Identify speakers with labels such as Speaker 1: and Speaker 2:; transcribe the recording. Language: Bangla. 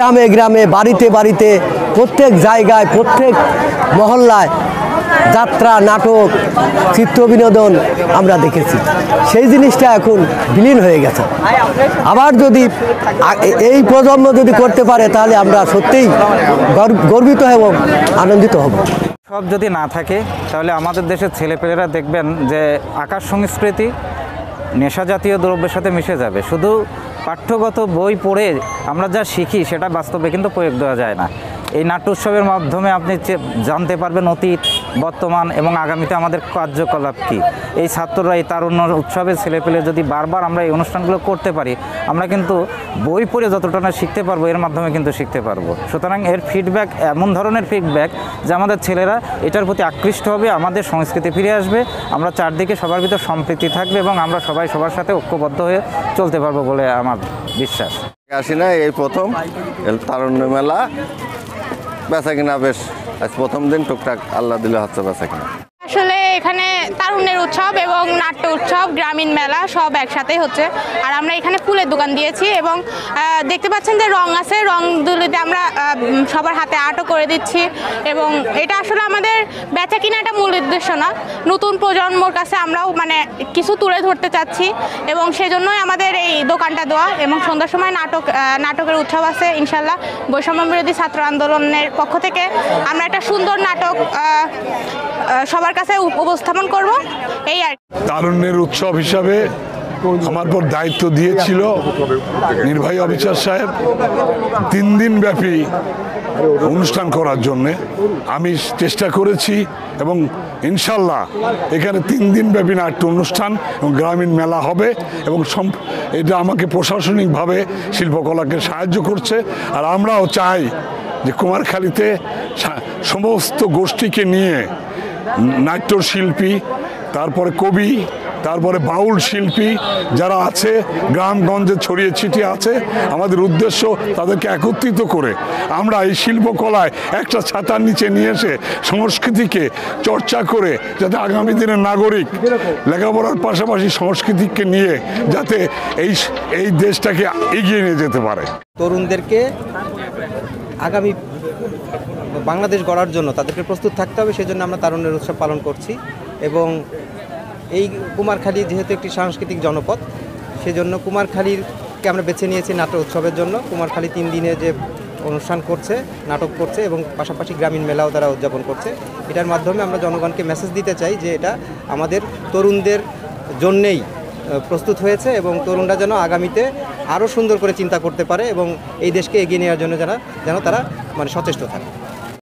Speaker 1: গ্রামে গ্রামে বাড়িতে বাড়িতে প্রত্যেক জায়গায় প্রত্যেক মহল্লায় যাত্রা নাটক চিত্র বিনোদন আমরা দেখেছি। সেই জিনিসটা এখন বিলীন হয়ে গেছে। আবার যদি এই প্রজন্ম যদি করতে পারে তাহলে আমরা সত্যিই গর্বিত এবং আনন্দিত হব।
Speaker 2: সব যদি না থাকে তাহলে আমাদের দেশের ছেলেপেলেরা দেখবেন যে আকাশ সংস্কৃতি নেশা জাতীয় দ্রব্যের সাথে মিশে যাবে। শুধু পাঠ্যগত বই পড়ে আমরা যা শিখি সেটা বাস্তবে কিন্তু প্রয়োগ দেওয়া যায় না। এই নাট্য উৎসবের মাধ্যমে আপনি জানতে পারবেন অতীত, বর্তমান এবং আগামীতে আমাদের কার্যকলাপ কী। এই ছাত্ররা এই তারুণ্য উৎসবের ছেলেপেলে যদি বারবার আমরা এই অনুষ্ঠানগুলো করতে পারি, আমরা কিন্তু বই পড়ে যতটা না শিখতে পারবো এর মাধ্যমে কিন্তু শিখতে পারবো। সুতরাং এর ফিডব্যাক এমন ধরনের ফিডব্যাক যে আমাদের ছেলেরা এটার প্রতি আকৃষ্ট হবে, আমাদের সংস্কৃতি ফিরে আসবে, আমরা চারদিকে সবার ভিতর সম্প্রীতি থাকবে এবং আমরা সবাই সবার সাথে ঐক্যবদ্ধ হয়ে চলতে পারবো বলে আমার বিশ্বাস।
Speaker 3: আসি না, এই প্রথম তারুণ্য মেলা, বেচা কিনা বেশ আজ প্রথম দিন টুকটাক আল্লাহ দিলে হচ্ছে বেচা কিনা।
Speaker 4: আসলে এখানে তারুণ্যের উৎসব এবং নাট্য উৎসব, গ্রামীণ মেলা সব একসাথেই হচ্ছে। আর আমরা এখানে ফুলের দোকান দিয়েছি এবং দেখতে পাচ্ছেন যে রং আছে, রংগুলিতে আমরা সবার হাতে আর্টও করে দিচ্ছি এবং এটা আসলে আমাদের বেচা কিনাটা মূল উদ্দেশ্য না, নতুন প্রজন্মর কাছে আমরাও কিছু তুলে ধরতে চাচ্ছি এবং সেজন্যই আমাদের এই দোকানটা দেওয়া। এবং সন্ধ্যার সময় নাটকের উৎসব আছে ইনশাল্লাহ। বৈষম্য বিরোধী ছাত্র আন্দোলনের পক্ষ থেকে আমরা একটা সুন্দর নাটক সবার কাছে উপস্থাপন করব, এই আর।
Speaker 5: তারুণ্যের উৎসব হিসাবে আমার পর দায়িত্ব দিয়েছিল নির্বাহী অফিসার সাহেব 3 দিন ব্যাপী অনুষ্ঠান করার জন্যে। আমি চেষ্টা করেছি এবং ইনশাল্লাহ এখানে 3 দিন ব্যাপী নাট্য অনুষ্ঠান এবং গ্রামীণ মেলা হবে এবং এটা আমাকে প্রশাসনিকভাবে শিল্পকলাকে সাহায্য করছে। আর আমরাও চাই যে কুমারখালীতে সমস্ত গোষ্ঠীকে নিয়ে নাট্যশিল্পী, তারপরে কবি, তারপরে বাউল শিল্পী যারা আছে গ্রামগঞ্জে ছড়িয়ে ছিটিয়ে আছে, আমাদের উদ্দেশ্য তাদেরকে একত্রিত করে আমরা এই শিল্পকলায় একটা ছাতার নিচে নিয়ে এসে সংস্কৃতিকে চর্চা করে যাতে আগামী দিনের নাগরিক লেখাপড়ার পাশাপাশি সংস্কৃতিকে নিয়ে যাতে এই দেশটাকে এগিয়ে নিয়ে যেতে পারে।
Speaker 6: তরুণদেরকে আগামী বাংলাদেশ গড়ার জন্য তাদেরকে প্রস্তুত থাকতে হবে, সেজন্য আমরা তারুণ্যের উৎসব পালন করছি। এবং এই কুমারখালী যেহেতু একটি সাংস্কৃতিক জনপদ, সেজন্য কুমারখালীকে আমরা বেছে নিয়েছি নাট্য উৎসবের জন্য। কুমারখালী 3 দিনে যে অনুষ্ঠান করছে, নাটক করছে এবং পাশাপাশি গ্রামীণ মেলাও তারা উদযাপন করছে। এটার মাধ্যমে আমরা জনগণকে মেসেজ দিতে চাই যে এটা আমাদের তরুণদের জন্যেই প্রস্তুত হয়েছে এবং তরুণরা যেন আগামীতে আরও সুন্দর করে চিন্তা করতে পারে এবং এই দেশকে এগিয়ে নেওয়ার জন্য যেন তারা সচেষ্ট থাকে।